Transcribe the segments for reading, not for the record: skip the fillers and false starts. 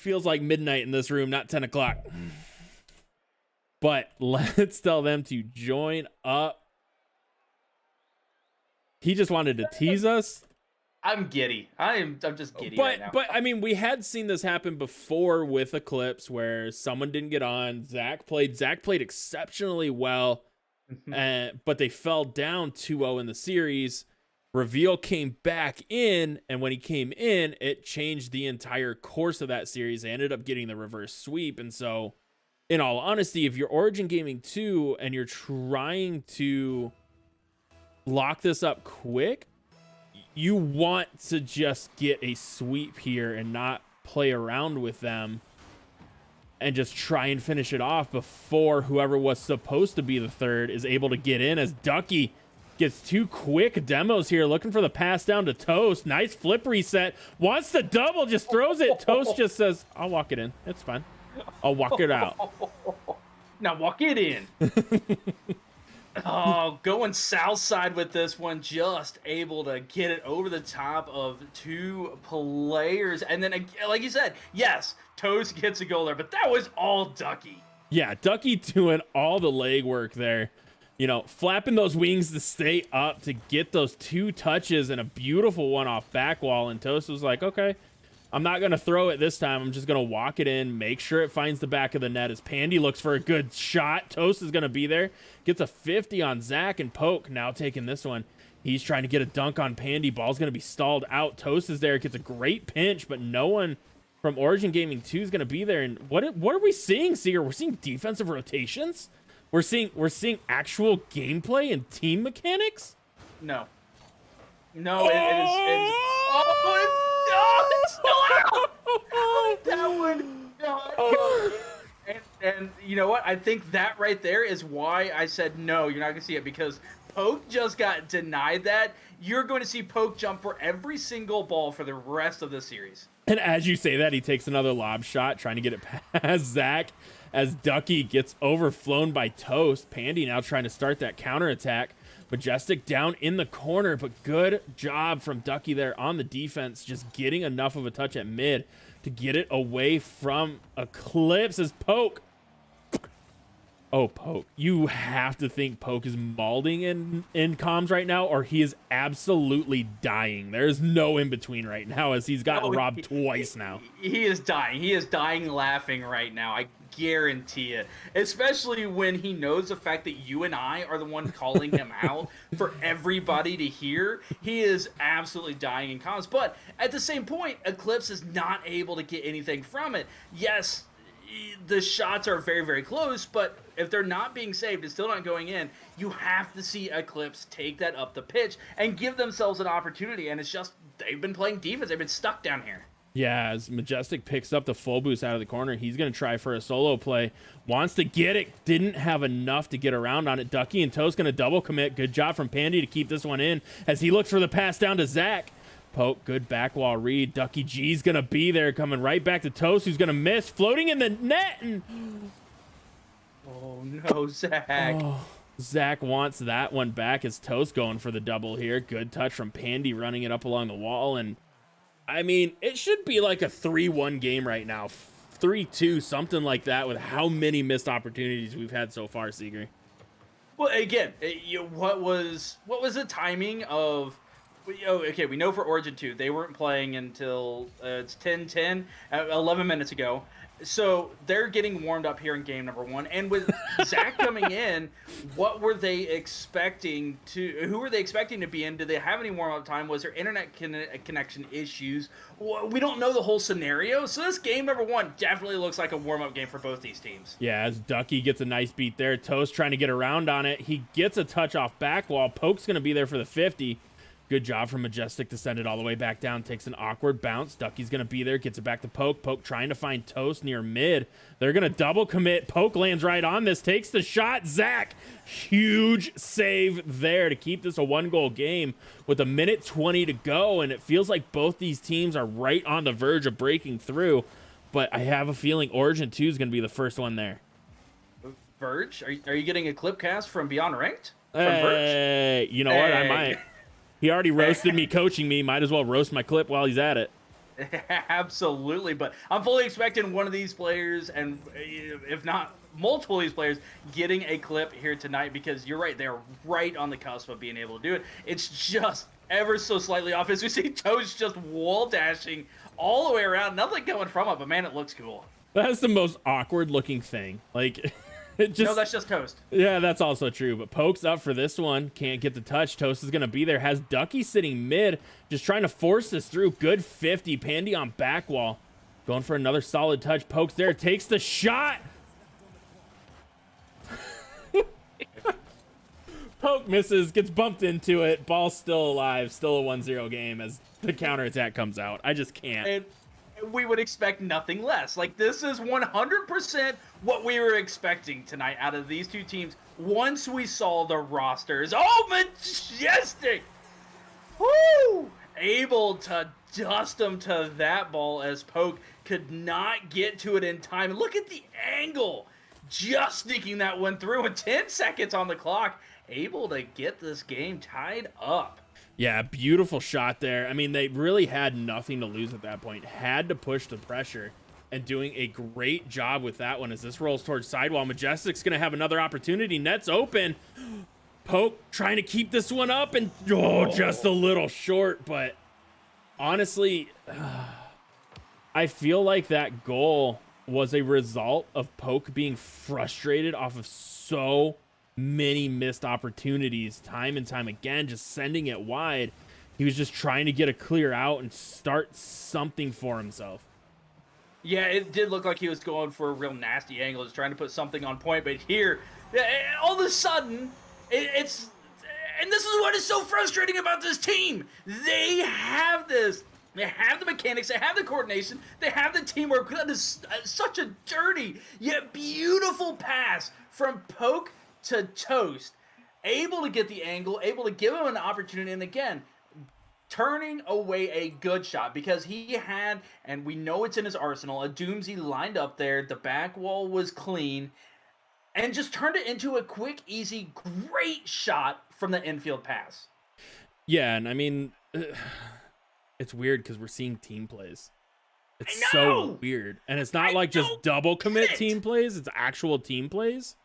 feels like midnight in this room, not 10 o'clock. But let's tell them to join up. He just wanted to tease us. I'm giddy. I'm just giddy right now. But I mean, we had seen this happen before with Eclipse, where someone didn't get on. Zach played exceptionally well, but they fell down 2-0 in the series. Reveal came back in, and when he came in, it changed the entire course of that series. They ended up getting the reverse sweep, and so, in all honesty, if you're Origin Gaming 2 and you're trying to lock this up quick, you want to just get a sweep here and not play around with them and just try and finish it off before whoever was supposed to be the third is able to get in, as Ducky gets 2 quick demos here, looking for the pass down to Toast. Nice flip reset. Wants the double, just throws it. Toast just says, I'll walk it in. It's fine. I'll walk it out. Now walk it in. Oh, going south side with this one, just able to get it over the top of 2 players. And then, like you said, yes, Toast gets a goal there, but that was all Ducky. Yeah, Ducky doing all the legwork there. You know, flapping those wings to stay up to get those 2 touches and a beautiful one off back wall. And Toast was like, okay, I'm not going to throw it this time. I'm just going to walk it in, make sure it finds the back of the net as Pandy looks for a good shot. Toast is going to be there. Gets a 50 on Zach, and Poke now taking this one. He's trying to get a dunk on Pandy. Ball's going to be stalled out. Toast is there. Gets a great pinch, but no one from Origin Gaming 2 is going to be there. And what are we seeing, Seeger? We're seeing defensive rotations? We're seeing actual gameplay and team mechanics? No. No, it is. It's still out! That one. No, and you know what? I think that right there is why I said no, you're not going to see it, because Poke just got denied that. You're going to see Poke jump for every single ball for the rest of the series. And as you say that, he takes another lob shot, trying to get it past Zach, as Ducky gets overflown by Toast. Pandy now trying to start that counterattack. Majestic down in the corner, but good job from Ducky there on the defense, just getting enough of a touch at mid to get it away from Eclipse as Poke. Oh, Poke. You have to think Poke is malding in comms right now, or he is absolutely dying. There's no in-between right now, as he's gotten robbed twice now. He is dying. He is dying laughing right now. I guarantee it. Especially when he knows the fact that you and I are the one calling him out for everybody to hear. He is absolutely dying in comms. But at the same point, Eclipse is not able to get anything from it. Yes, the shots are very, very close, but if they're not being saved, it's still not going in. You have to see Eclipse take that up the pitch and give themselves an opportunity. And it's just, they've been playing defense. They've been stuck down here. Yeah, as Majestic picks up the full boost out of the corner, he's going to try for a solo play. Wants to get it. Didn't have enough to get around on it. Ducky and Toast going to double commit. Good job from Pandy to keep this one in as he looks for the pass down to Zach. Poke, good back wall read. Ducky G's going to be there, coming right back to Toast, who's going to miss. Floating in the net. And oh, no, Zach. Oh, Zach wants that one back as Toast going for the double here. Good touch from Pandy running it up along the wall. And I mean, it should be like a 3-1 game right now. 3-2, something like that, with how many missed opportunities we've had so far, Seeger. Well, again, what was the timing of... Okay, we know for Origin 2, they weren't playing until it's 10-10, 11 minutes ago. So they're getting warmed up here in game number 1. And with Zach coming in, what were they expecting to... Who were they expecting to be in? Did they have any warm-up time? Was there internet connection issues? We don't know the whole scenario. So this game number 1 definitely looks like a warm-up game for both these teams. Yeah, as Ducky gets a nice beat there. Toast trying to get around on it. He gets a touch off back wall. Poke's going to be there for the 50. Good job from Majestic to send it all the way back down. Takes an awkward bounce. Ducky's going to be there. Gets it back to Poke. Poke trying to find Toast near mid. They're going to double commit. Poke lands right on this. Takes the shot. Zach, huge save there to keep this a 1-goal game with 1:20 to go. And it feels like both these teams are right on the verge of breaking through. But I have a feeling Origin 2 is going to be the first one there. Verge? Are you getting a clip cast from Beyond Ranked? From Verge? You know what? I might. He already roasted me coaching me. Might as well roast my clip while he's at it. Absolutely, but I'm fully expecting one of these players, and if not multiple of these players, getting a clip here tonight, because you're right, they're right on the cusp of being able to do it. It's just ever so slightly off, as we see Toast just wall dashing all the way around, nothing going from it, but man, it looks cool. That's the most awkward looking thing. Like, it just... No, that's just Toast. Yeah, that's also true. But Poke's up for this one. Can't get the touch. Toast is going to be there. Has Ducky sitting mid. Just trying to force this through. Good 50. Pandy on back wall. Going for another solid touch. Poke's there. Takes the shot. Poke misses. Gets bumped into it. Ball's still alive. Still a 1-0 game as the counterattack comes out. I just can't. And we would expect nothing less. Like, this is 100% what we were expecting tonight out of these two teams once we saw the rosters. Oh, majestic! Woo! Able to dust them to that ball as Poke could not get to it in time. Look at the angle! Just sneaking that one through in 10 seconds on the clock. Able to get this game tied up. Yeah, beautiful shot there. I mean, they really had nothing to lose at that point. Had to push the pressure, and doing a great job with that one as this rolls towards sidewall. Majestic's going to have another opportunity. Net's open. Poke trying to keep this one up, and just a little short. But honestly, I feel like that goal was a result of Poke being frustrated off of so many missed opportunities time and time again, just sending it wide. He was just trying to get a clear out and start something for himself. Yeah, it did look like he was going for a real nasty angle, just trying to put something on point. But here, all of a sudden, it's... And this is what is so frustrating about this team. They have this. They have the mechanics. They have the coordination. They have the teamwork. That is such a dirty yet beautiful pass from Poke to Toast. Able to get the angle, able to give him an opportunity, and again, turning away a good shot, because he had, and we know it's in his arsenal, a Doomsy lined up there. The back wall was clean, and just turned it into a quick, easy, great shot from the infield pass. Yeah, and I mean, it's weird because we're seeing team plays. It's so weird. And it's not like just double commit team plays, it's actual team plays.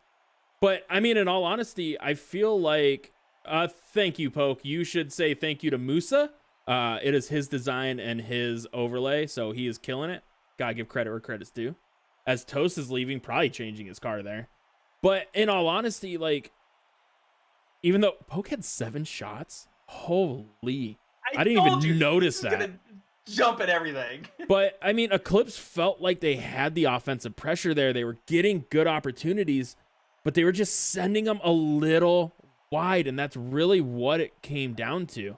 But I mean, in all honesty, I feel like, thank you, Poke. You should say thank you to Musa. It is his design and his overlay, so he is killing it. Gotta give credit where credit's due. As Toast is leaving, probably changing his car there. But in all honesty, like, even though Poke had 7 shots, holy, I didn't even notice that. Jump at everything. But I mean, Eclipse felt like they had the offensive pressure there. They were getting good opportunities, but they were just sending them a little wide, and that's really what it came down to.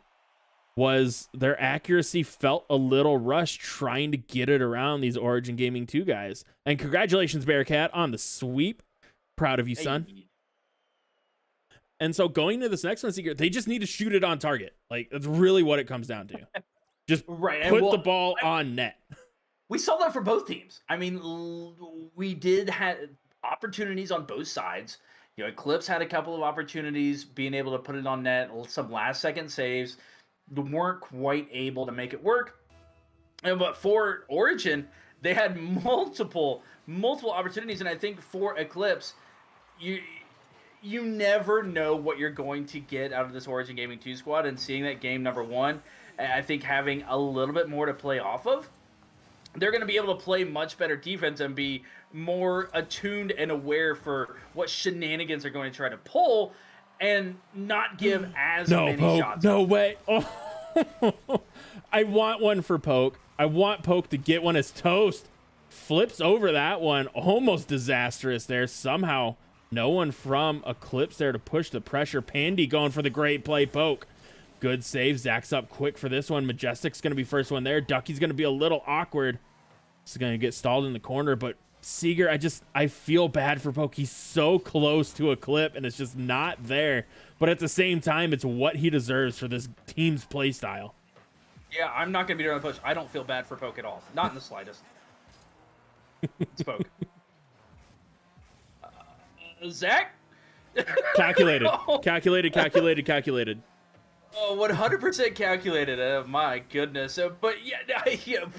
Was their accuracy felt a little rushed trying to get it around these Origin Gaming 2 guys. And congratulations, Bearcat, on the sweep. Proud of you, son. Hey. And so going to this next one, Secret, they just need to shoot it on target. Like, that's really what it comes down to. Just put the ball on net. We saw that for both teams. I mean, we did have opportunities on both sides. You know, Eclipse had a couple of opportunities being able to put it on net, some last-second saves. They weren't quite able to make it work. But for Origin, they had multiple opportunities, and I think for Eclipse, you never know what you're going to get out of this Origin Gaming 2 squad, and seeing that game number 1, I think having a little bit more to play off of, they're going to be able to play much better defense and be more attuned and aware for what shenanigans are going to try to pull and not give as many shots. No way. Oh. I want one for Poke. I want Poke to get one as Toast. Flips over that one. Almost disastrous there. Somehow no one from Eclipse there to push the pressure. Pandy going for the great play. Poke. Good save. Zach's up quick for this one. Majestic's going to be first one there. Ducky's going to be a little awkward. He's going to get stalled in the corner, but Seeger, I feel bad for Poke. He's so close to a clip, and it's just not there. But at the same time, it's what he deserves for this team's play style. Yeah, I'm not going to be doing the push. I don't feel bad for Poke at all. Not in the slightest. It's Poke. Zach? Calculated. Calculated. Oh, 100% calculated. My goodness. But yeah,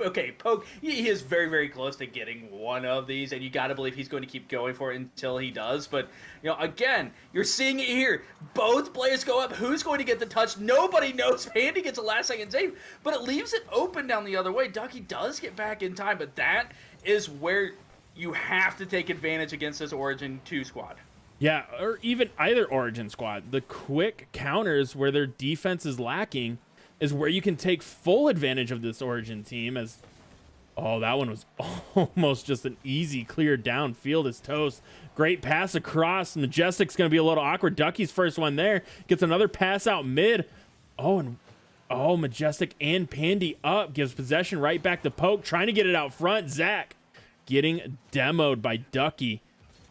okay, Poke, he is very, very close to getting one of these, and you got to believe he's going to keep going for it until he does. But, again, you're seeing it here. Both players go up. Who's going to get the touch? Nobody knows. Pandy gets a last-second save, but it leaves it open down the other way. Ducky does get back in time, but that is where you have to take advantage against this Origin 2 squad. Yeah, or even either Origin squad. The quick counters where their defense is lacking is where you can take full advantage of this Origin team. As that one was almost just an easy clear downfield as Toast. Great pass across. Majestic's going to be a little awkward. Ducky's first one there. Gets another pass out mid. Majestic and Pandy up. Gives possession right back to Poke. Trying to get it out front. Zach getting demoed by Ducky.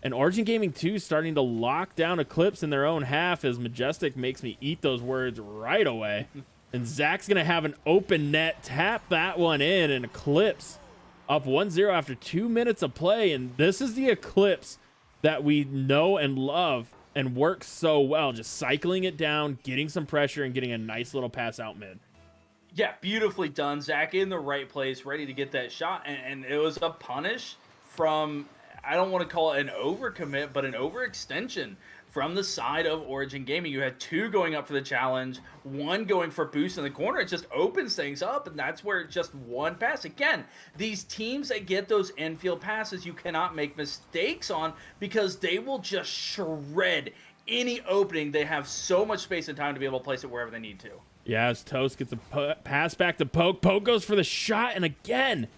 And Origin Gaming 2 starting to lock down Eclipse in their own half as Majestic makes me eat those words right away. And Zach's going to have an open net, tap that one in, and Eclipse up 1-0 after 2 minutes of play. And this is the Eclipse that we know and love and works so well. Just cycling it down, getting some pressure, and getting a nice little pass out mid. Yeah, beautifully done. Zach in the right place, ready to get that shot. And it was a punish from... I don't want to call it an overcommit, but an overextension from the side of Origin Gaming. You had two going up for the challenge, one going for boost in the corner. It just opens things up, and that's where just one pass. Again, these teams that get those infield passes, you cannot make mistakes on because they will just shred any opening. They have so much space and time to be able to place it wherever they need to. Yeah, as Toast gets a pass back to Poke. Poke goes for the shot, and again...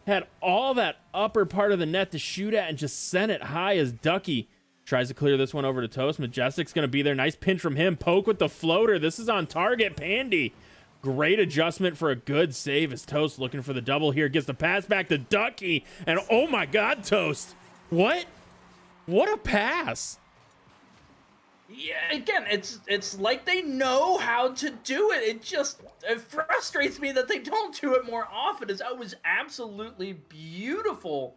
had all that upper part of the net to shoot at and just sent it high as Ducky tries to clear this one over to Toast. Majestic's going to be there. Nice pinch from him. Poke with the floater. This is on target. Pandy. Great adjustment for a good save as Toast looking for the double here. Gets the pass back to Ducky. And oh my God, Toast. What? What a pass. Yeah, again, it's like they know how to do it. It frustrates me that they don't do it more often. As it was absolutely beautiful,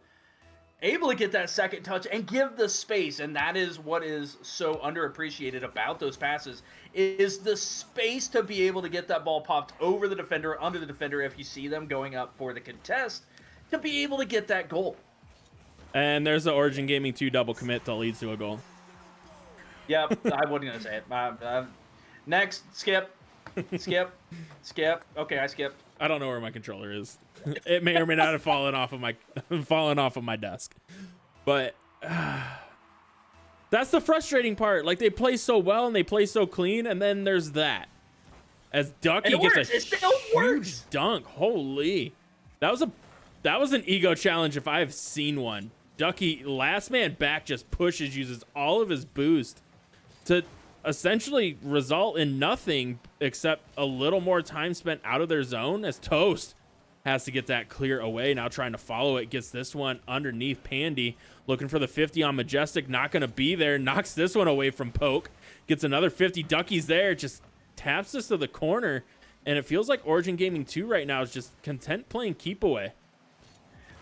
able to get that second touch and give the space, and that is what is so underappreciated about those passes is the space to be able to get that ball popped over the defender, under the defender if you see them going up for the contest, to be able to get that goal. And there's the Origin Gaming 2 double commit that leads to a goal. Yep, I wasn't going to say it. Next, skip. Okay, I skipped. I don't know where my controller is. It may or may not have fallen off of my desk. But that's the frustrating part. Like, they play so well and they play so clean, and then there's that. As Ducky gets a huge dunk. Holy. That was an ego challenge if I've seen one. Ducky, last man back, just pushes, uses all of his boost to essentially result in nothing except a little more time spent out of their zone as Toast has to get that clear away. Now trying to follow it, gets this one underneath Pandy, looking for the 50 on Majestic, not going to be there, knocks this one away from Poke, gets another 50, Ducky's there, just taps this to the corner, and it feels like Origin Gaming 2 right now is just content playing keep away.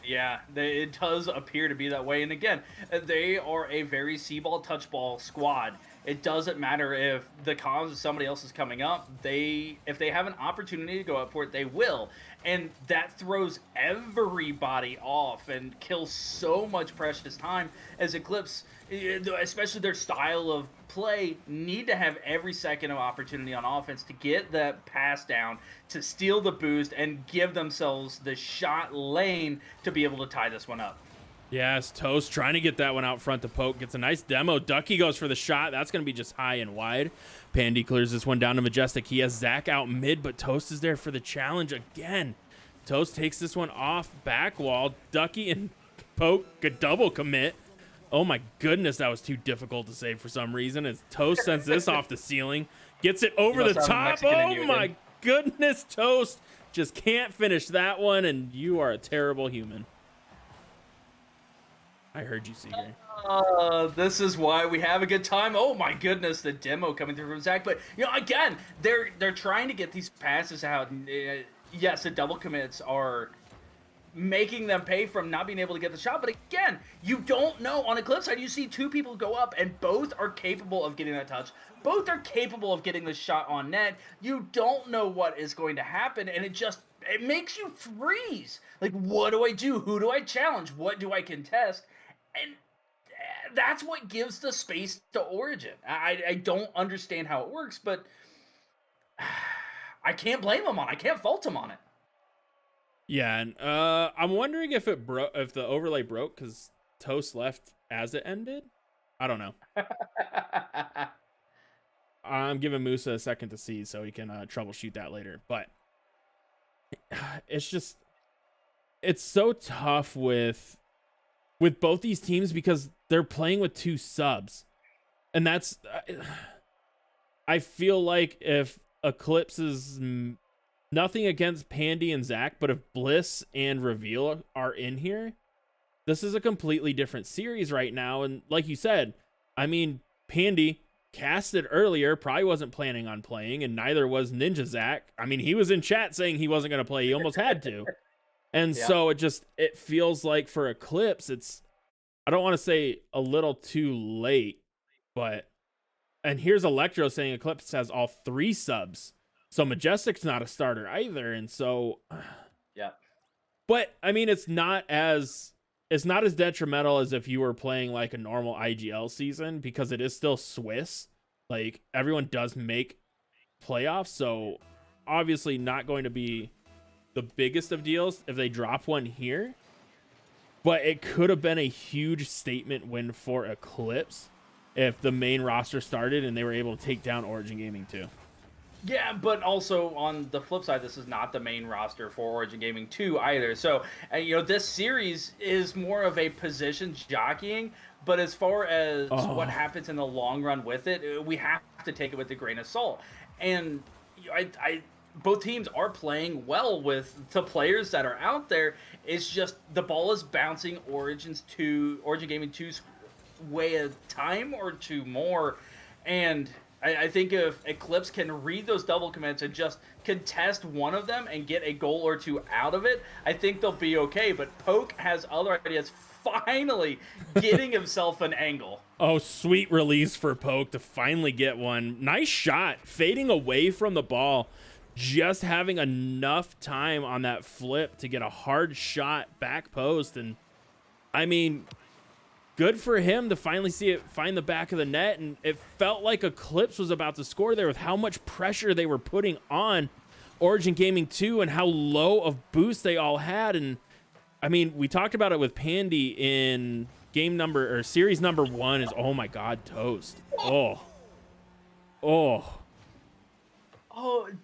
Yeah, it does appear to be that way. And again, they are a very see-ball, touch-ball squad. It doesn't matter if the comms of somebody else is coming up. If they have an opportunity to go up for it, they will. And that throws everybody off and kills so much precious time as Eclipse, especially their style of play, need to have every second of opportunity on offense to get that pass down, to steal the boost, and give themselves the shot lane to be able to tie this one up. Yes, Toast trying to get that one out front to Poke. Gets a nice demo. Ducky goes for the shot. That's going to be just high and wide. Pandy clears this one down to Majestic. He has Zach out mid, but Toast is there for the challenge again. Toast takes this one off back wall. Ducky and Poke a double commit. Oh my goodness, that was too difficult to save for some reason. As Toast sends this off the ceiling. Gets it over the top. Oh my goodness, Toast just can't finish that one, and you are a terrible human. I heard you, Seager. This is why we have a good time. Oh my goodness, the demo coming through from Zach. But again, they're trying to get these passes out. Yes, the double commits are making them pay from not being able to get the shot. But again, you don't know. On Eclipse side, you see two people go up, and both are capable of getting that touch. Both are capable of getting the shot on net. You don't know what is going to happen, and it makes you freeze. Like, what do I do? Who do I challenge? What do I contest? And that's what gives the space to Origin. I don't understand how it works, but I can't blame them on it. I can't fault them on it. Yeah, and I'm wondering if if the overlay broke because Toast left as it ended. I don't know. I'm giving Musa a second to see so he can troubleshoot that later. But it's so tough with both these teams because they're playing with 2 subs, and that's I feel like if Eclipse is nothing against Pandy and Zach, but if Bliss and Reveal are in here, this is a completely different series right now. And like you said, I mean, Pandy casted earlier, probably wasn't planning on playing, and neither was Ninja Zach. I mean, he was in chat saying he wasn't going to play. He almost had to. And so it feels like for Eclipse, I don't want to say a little too late, but, and here's Electro saying Eclipse has all 3 subs. So Majestic's not a starter either. And so, yeah. But I mean, it's not as detrimental as if you were playing like a normal IGL season because it is still Swiss. Like, everyone does make playoffs. So obviously not going to be the biggest of deals if they drop one here, but it could have been a huge statement win for Eclipse if the main roster started and they were able to take down Origin Gaming too. Yeah, but also on the flip side, this is not the main roster for Origin Gaming 2 either. So, this series is more of a position jockeying, but as far as what happens in the long run with it, we have to take it with a grain of salt. And both teams are playing well with the players that are out there. It's just the ball is bouncing Origin Gaming 2's way a time or two more, and I think if Eclipse can read those double commits and just contest one of them and get a goal or 2 out of it, I think they'll be okay. But Poke has other ideas, finally getting himself an angle. Oh, sweet release for Poke to finally get one. Nice shot, fading away from the ball, just having enough time on that flip to get a hard shot back post. And I mean, good for him to finally see it find the back of the net, and it felt like Eclipse was about to score there with how much pressure they were putting on Origin Gaming 2 and how low of boost they all had. And I mean, we talked about it with Pandy in series number 1 is, oh my God, Toast.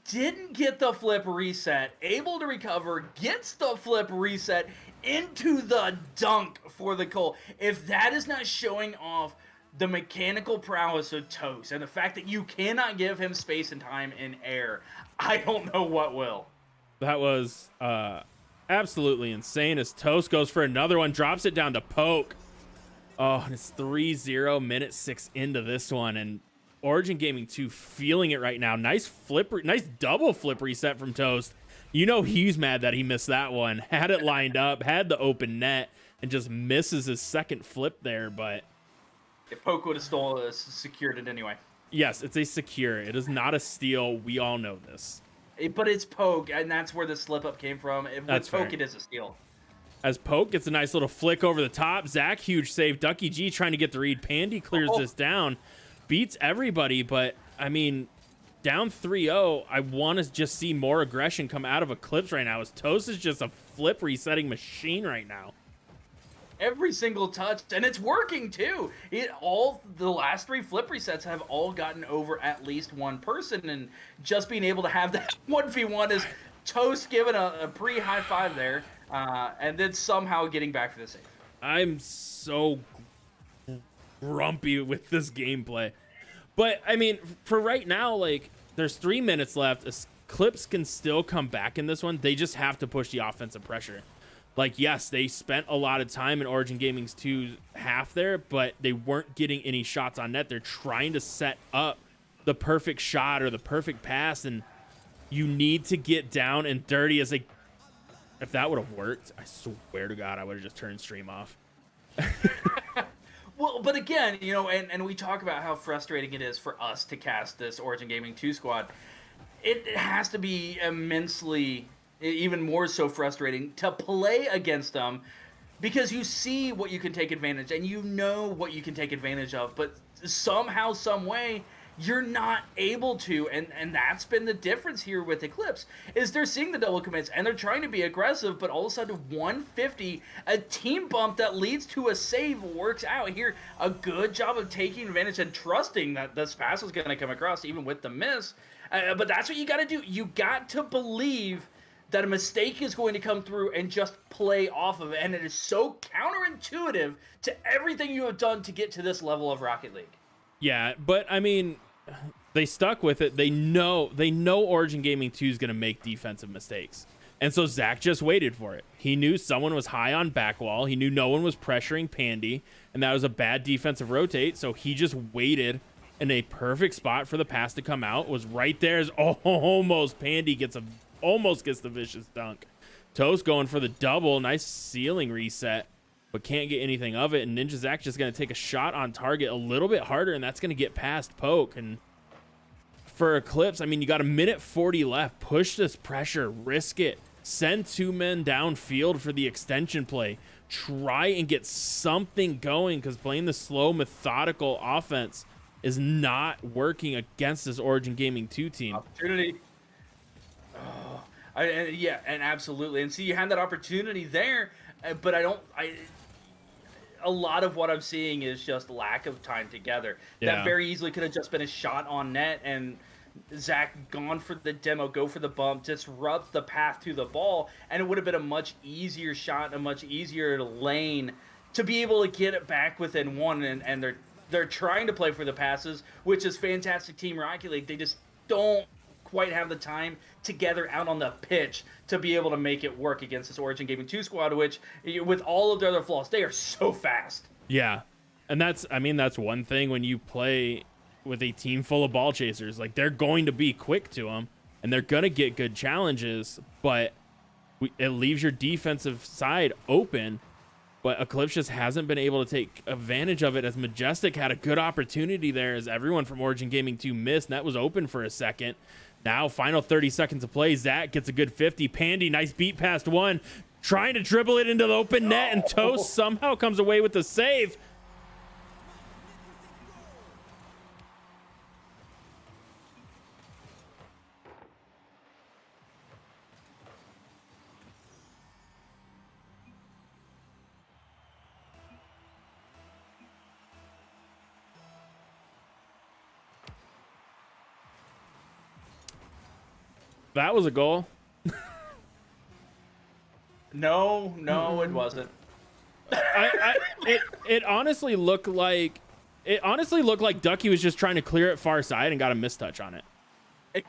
Didn't get the flip reset, able to recover, gets the flip reset into the dunk for the goal. If that is not showing off the mechanical prowess of Toast and the fact that you cannot give him space and time in air, I don't know what will. That was absolutely insane as Toast goes for another one, drops it down to Poke. Oh, and it's 3-0, minute 6 into this one, and Origin Gaming 2 feeling it right now. Nice double flip reset from Toast. You know he's mad that he missed that one. Had it lined up, had the open net, and just misses his second flip there. But if Poke would have secured it anyway. Yes, it's a secure. It is not a steal. We all know this. But it's Poke, and that's where the slip up came from. With Poke, it is a steal. As Poke gets a nice little flick over the top. Zach, huge save. Ducky G trying to get the read. Pandy clears this down. Beats everybody, but I mean, down 3-0, I want to just see more aggression come out of Eclipse right now, as Toast is just a flip resetting machine right now. Every single touch, and it's working too. The last 3 flip resets have all gotten over at least one person, and just being able to have that 1v1 is Toast giving a pre-high five there, and then somehow getting back for the save. I'm so grumpy with this gameplay. But, I mean, for right now, like, there's 3 minutes left. Eclipse can still come back in this one. They just have to push the offensive pressure. Like, yes, they spent a lot of time in Origin Gaming's 2 half there, but they weren't getting any shots on net. They're trying to set up the perfect shot or the perfect pass, and you need to get down and dirty as if that would have worked, I swear to God, I would have just turned stream off. Well, but again, you know, and we talk about how frustrating it is for us to cast this Origin Gaming 2 squad. It has to be immensely, even more so frustrating to play against them because you see what you can take advantage and you know what you can take advantage of, but somehow, some way, you're not able to, and that's been the difference here with Eclipse, is they're seeing the double commits and they're trying to be aggressive, but all of a sudden 150, a team bump that leads to a save works out here. A good job of taking advantage and trusting that this pass was going to come across even with the miss. But that's what you got to do. You got to believe that a mistake is going to come through and just play off of it. And it is so counterintuitive to everything you have done to get to this level of Rocket League. Yeah, but I mean, they stuck with it. They know Origin Gaming 2 is going to make defensive mistakes. And so Zach just waited for it. He knew someone was high on back wall. He knew no one was pressuring Pandy, and that was a bad defensive rotate. So he just waited in a perfect spot for the pass to come out. It was right there as almost Pandy almost gets the vicious dunk. Toast going for the double. Nice ceiling reset, but can't get anything of it. And Ninja Zach just going to take a shot on target a little bit harder, and that's going to get past Poke. And for Eclipse, I mean, you got a minute 40 left. Push this pressure. Risk it. Send 2 men downfield for the extension play. Try and get something going, because playing the slow, methodical offense is not working against this Origin Gaming 2 team. Opportunity. Yeah, and absolutely. And see, you had that opportunity there, but a lot of what I'm seeing is just lack of time together. Yeah. That very easily could have just been a shot on net, and Zach gone for the demo, go for the bump, disrupt the path to the ball, and it would have been a much easier shot, a much easier lane to be able to get it back within one. And they're trying to play for the passes, which is fantastic Team Rocket League. They just don't quite have the time together out on the pitch to be able to make it work against this Origin Gaming 2 squad, which, with all of their other flaws, they are so fast. Yeah. And that's one thing when you play with a team full of ball chasers. Like, they're going to be quick to them, and they're going to get good challenges, but it leaves your defensive side open. But Eclipse just hasn't been able to take advantage of it, as Majestic had a good opportunity there as everyone from Origin Gaming 2 missed, and that was open for a second. Now, final 30 seconds of play. Zach gets a good 50. Pandy, nice beat past one. Trying to dribble it into the open net, and Toast somehow comes away with the save. That was a goal. No, it wasn't. It honestly looked like Ducky was just trying to clear it far side and got a mistouch on it. It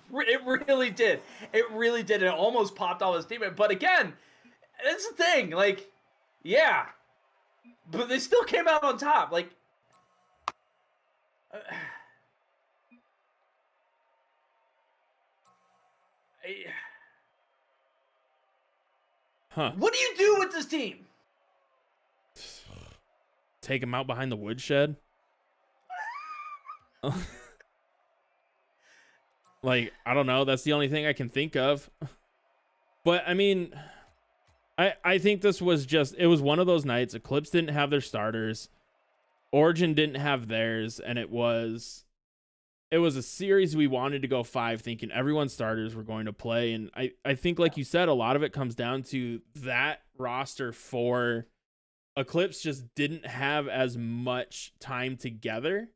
really did. It really did. It almost popped off his teammate. But again, that's the thing. Like, yeah, but they still came out on top. Like, what do you do with this team? Take him out behind the woodshed. Like, I don't know. That's the only thing I can think of. But I mean, I think this was it was one of those nights. Eclipse didn't have their starters. Origin didn't have theirs, and it was a series we wanted to go 5, thinking everyone's starters were going to play. And I think, like you said, a lot of it comes down to that roster for Eclipse just didn't have as much time together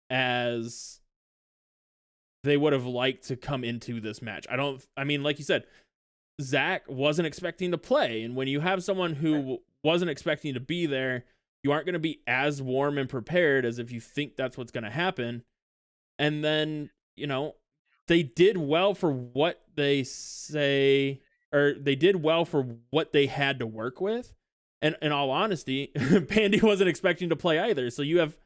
as they would have liked to come into this match. I mean, like you said, Zach wasn't expecting to play. And when you have someone who wasn't expecting to be there, you aren't going to be as warm and prepared as if you think that's what's going to happen. And then, they did well for what they did well for what they had to work with. And in all honesty, Pandy wasn't expecting to play either. So you have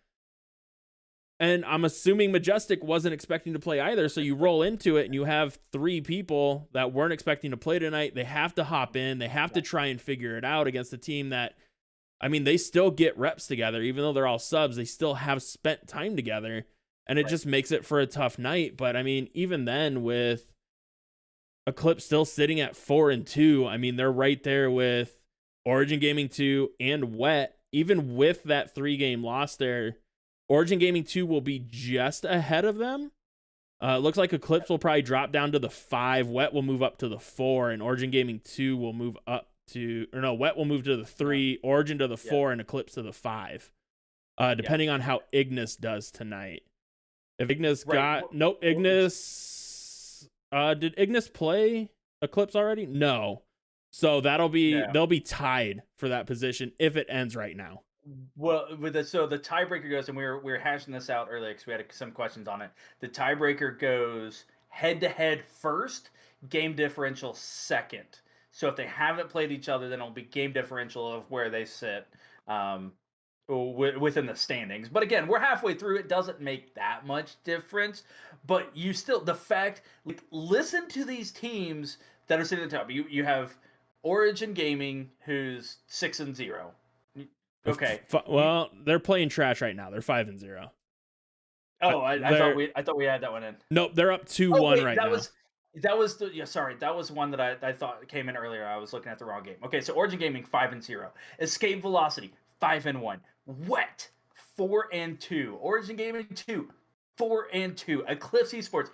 And I'm assuming Majestic wasn't expecting to play either. So you roll into it and you have 3 people that weren't expecting to play tonight. They have to hop in. They have to try and figure it out against a team that, I mean, they still get reps together. Even though they're all subs, they still have spent time together. And it just makes it for a tough night. But I mean, even then, with Eclipse still sitting at 4-2, I mean, they're right there with Origin Gaming 2 and Wet. Even with that 3-game loss there, Origin Gaming 2 will be just ahead of them. It looks like Eclipse will probably drop down to the 5. Wet will move up to the 4, and Origin Gaming 2 will move up to, or no, Wet will move to the 3, Origin to the 4, and Eclipse to the 5. Depending on how Ignis does did Ignis play Eclipse already? No. So they'll be tied for that position if it ends right now. Well, so the tiebreaker goes, and we were hashing this out earlier because we had some questions on it. The tiebreaker goes head-to-head first, game differential second. So if they haven't played each other, then it'll be game differential of where they sit within the standings. But again, we're halfway through. It doesn't make that much difference. But you still, the fact, like, listen to these teams that are sitting at the top. You have Origin Gaming, who's 6-0. Okay. Well, they're playing trash right now. They're 5-0. Oh, I thought we had that one in. Nope, they're up 2-1 right now. That was one that I thought came in earlier. I was looking at the wrong game. Okay, so Origin Gaming 5-0, Escape Velocity 5-1, Wet 4-2, Origin Gaming 2 4-2, Eclipse Esports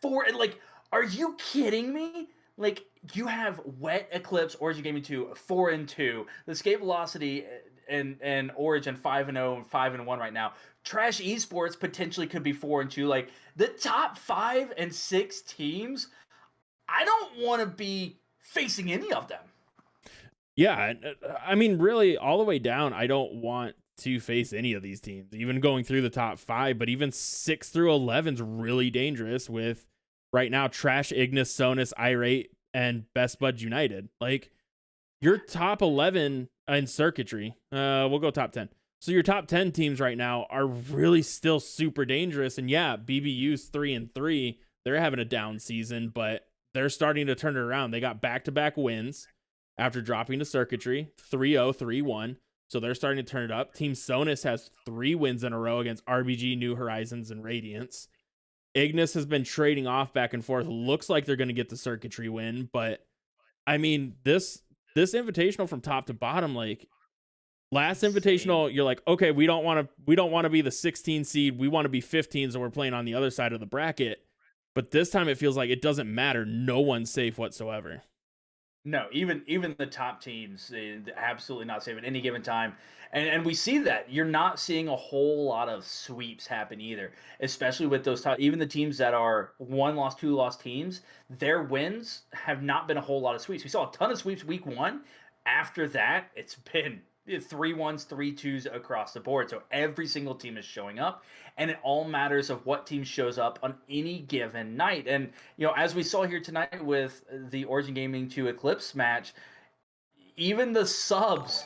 4, and like, are you kidding me? Like, you have Wet, Eclipse, Origin Gaming 2 4-2, the Escape Velocity and Origin 5-0 and 5-1 right now. Trash Esports potentially could be 4-2. Like, the top 5 and 6 teams, I don't want to be facing any of them. Yeah, I mean, really, all the way down, I don't want to face any of these teams, even going through the top 5, but even 6 through 11 is really dangerous with right now Trash, Ignis, Sonus, Irate, and Best Buds United. Like, your top 11 in circuitry, we'll go top 10. So your top 10 teams right now are really still super dangerous. And yeah, BBU's 3-3. They're having a down season, but they're starting to turn it around. They got back-to-back wins after dropping to circuitry, 3-0, 3-1. So they're starting to turn it up. Team Sonus has 3 wins in a row against RBG, New Horizons, and Radiance. Ignis has been trading off back and forth. Looks like they're going to get the circuitry win, but I mean, this invitational from top to bottom, like, last invitational, you're like, okay, we don't want to be the 16 seed. We want to be 15, so we're playing on the other side of the bracket. But this time it feels like it doesn't matter. No one's safe whatsoever. No, even the top teams, absolutely not safe at any given time. And we see that. You're not seeing a whole lot of sweeps happen either, especially with those top, even the teams that are 1-loss, 2-loss teams, their wins have not been a whole lot of sweeps. We saw a ton of sweeps week 1. After that, it's been 3-1s, 3-2s across the board. So every single team is showing up, and it all matters of what team shows up on any given night. And, you know, as we saw here tonight with the Origin Gaming 2 Eclipse match, even the subs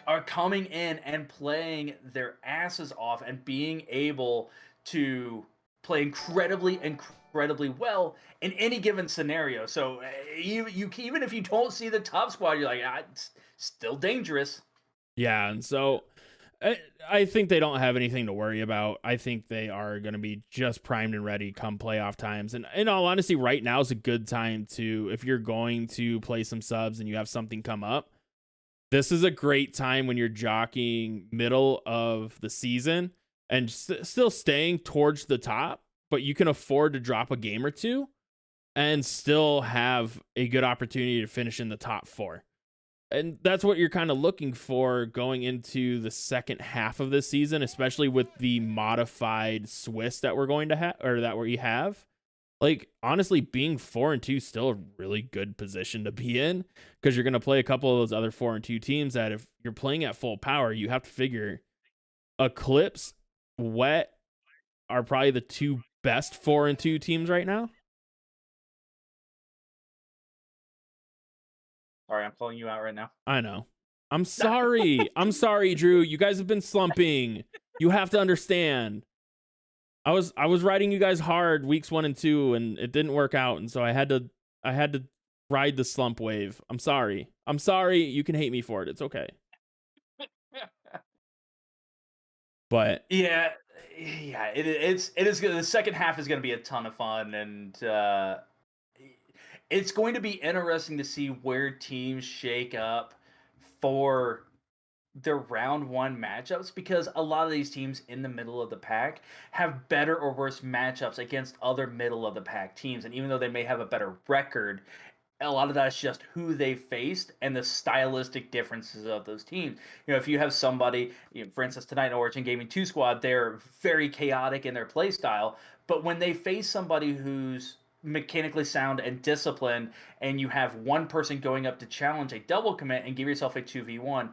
are coming in and playing their asses off and being able to play incredibly well in any given scenario. So even if you don't see the top squad, you're like, it's still dangerous. Yeah, and so I think they don't have anything to worry about. I think they are going to be just primed and ready come playoff times. And in all honesty, right now is a good time to, if you're going to play some subs and you have something come up, this is a great time when you're jockeying middle of the season and still staying towards the top, but you can afford to drop a game or two and still have a good opportunity to finish in the top 4. And that's what you're kind of looking for going into the second half of this season, especially with the modified Swiss that we're going to have, or that we have. Like, honestly, being 4-2 is still a really good position to be in, because you're going to play a couple of those other 4-2 teams that, if you're playing at full power, you have to figure Eclipse, Wet are probably the 2 best 4-2 teams right now. Sorry, I'm calling you out right now. I know. I'm sorry. I'm sorry, Drew. You guys have been slumping. You have to understand. I was riding you guys hard weeks 1 and 2, and it didn't work out, and so I had to ride the slump wave. I'm sorry. I'm sorry. You can hate me for it. It's okay. But Yeah, yeah, it is good. The second half is going to be a ton of fun, and it's going to be interesting to see where teams shake up for their round one matchups, because a lot of these teams in the middle of the pack have better or worse matchups against other middle of the pack teams, and even though they may have a better record, a lot of that is just who they faced and the stylistic differences of those teams. If you have somebody, for instance, tonight in Origin Gaming 2 squad, they're very chaotic in their play style, but when they face somebody who's mechanically sound and disciplined, and you have one person going up to challenge a double commit and give yourself a 2v1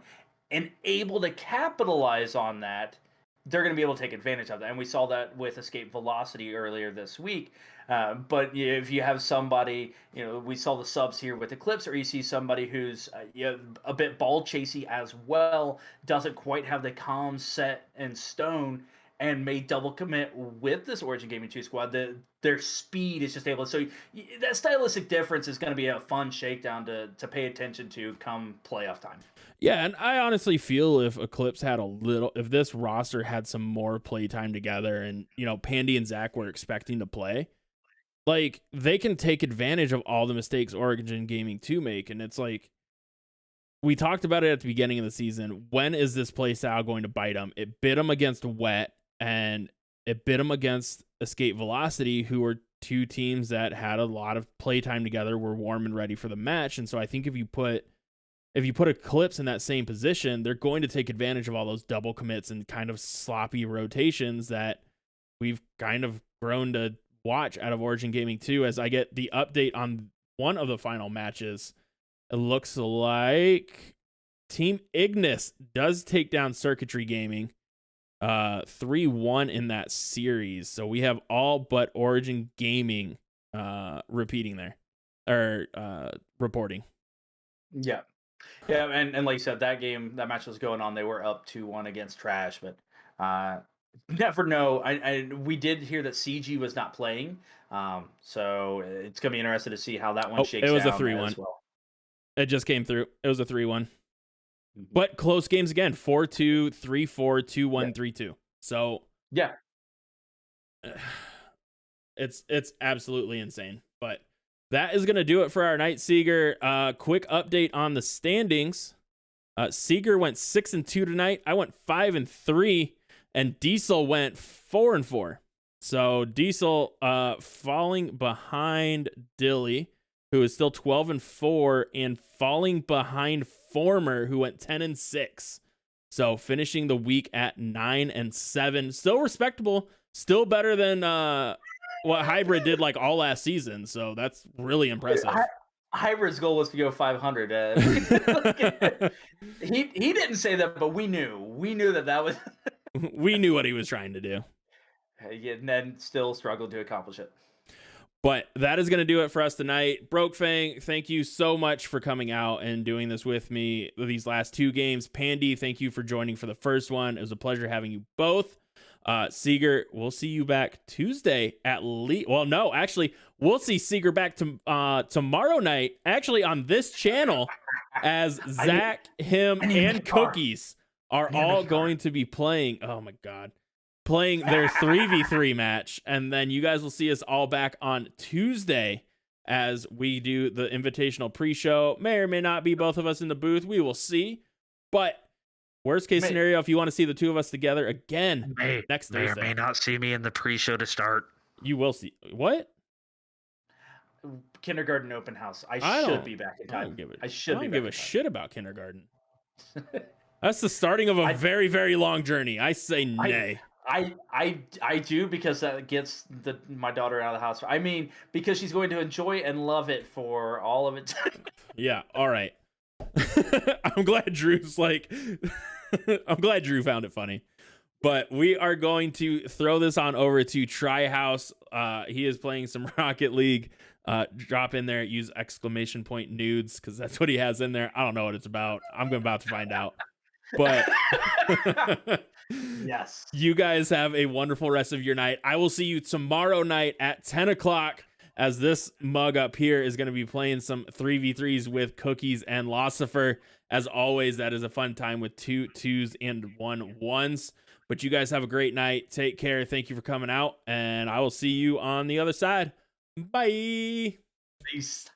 and able to capitalize on that, they're going to be able to take advantage of that. And we saw that with Escape Velocity earlier this week. But if you have somebody, we saw the subs here with Eclipse, or you see somebody who's a bit ball chasey as well, doesn't quite have the calm set in stone, and may double commit with this Origin Gaming 2 squad, their speed is just able to. So that stylistic difference is going to be a fun shakedown to pay attention to come playoff time. yeah, and I honestly feel if Eclipse had if this roster had some more play time together, and Pandy and Zach were expecting to play, like, they can take advantage of all the mistakes Origin Gaming 2 make. And it's like, we talked about it at the beginning of the season. When is this play style going to bite them? It bit them against Wet, and it bit them against Escape Velocity, who were two teams that had a lot of playtime together, were warm and ready for the match. And so I think if you put Eclipse in that same position, they're going to take advantage of all those double commits and kind of sloppy rotations that we've kind of grown to watch out of Origin Gaming 2. As I get the update on one of the final matches, it looks like Team Ignis does take down Circuitry Gaming 3-1 in that series. So we have all but Origin Gaming repeating there, or reporting. Yeah. Yeah, and like you said, that match was going on. They were up 2-1 against Trash, but never know. We did hear that CG was not playing, so it's gonna be interesting to see how that one shakes out. It was a 3-1 as well. It just came through. It was a 3-1. But close games again, 4-2, 3-4, 2-1, 3-2. So yeah, it's absolutely insane. But that is going to do it for our night, Seeger. Quick update on the standings. Seeger went 6-2 tonight. I went 5-3, and Diesel went 4-4. So Diesel falling behind Dilly, who is still 12-4, and falling behind Former, who went 10-6. So finishing the week at 9-7. Still respectable. Still better than what Hybrid did like all last season. So that's really impressive. Hybrid's goal was to go 500. He didn't say that, but we knew. We knew that was. We knew what he was trying to do. And then still struggled to accomplish it. But that is going to do it for us tonight. Brokefang, thank you so much for coming out and doing this with me these last two games. Pandy, thank you for joining for the first one. It was a pleasure having you both. Seeger, we'll see you back Tuesday at least. Well, no, actually, we'll see Seeger back tomorrow night, actually on this channel, as Zach, him, and Cookies are all going to be playing. Oh my God. Playing their 3v3 match, and then you guys will see us all back on Tuesday as we do the Invitational pre-show. May or may not be both of us in the booth. We will see. But worst case scenario, if you want to see the two of us together again next Thursday. May or may not see me in the pre-show to start. You will see. What? Kindergarten open house. I should be back in time. I don't give a shit about kindergarten. That's the starting of a very, very long journey. I say nay. I do, because that gets my daughter out of the house. I mean, because she's going to enjoy and love it for all of it. Yeah, all right. I'm glad Drew's like, I'm glad Drew found it funny. But we are going to throw this on over to Tryhouse. He is playing some Rocket League. Drop in there, use !nudes, because that's what he has in there. I don't know what it's about. I'm about to find out. But Yes. you guys have a wonderful rest of your night. I will see you tomorrow night at 10 o'clock as this mug up here is going to be playing some 3v3s with Cookies and Lucifer. As always, that is a fun time with 2 2s and 1 1s. But you guys have a great night. Take care. Thank you for coming out, and I will see you on the other side. Bye. Peace.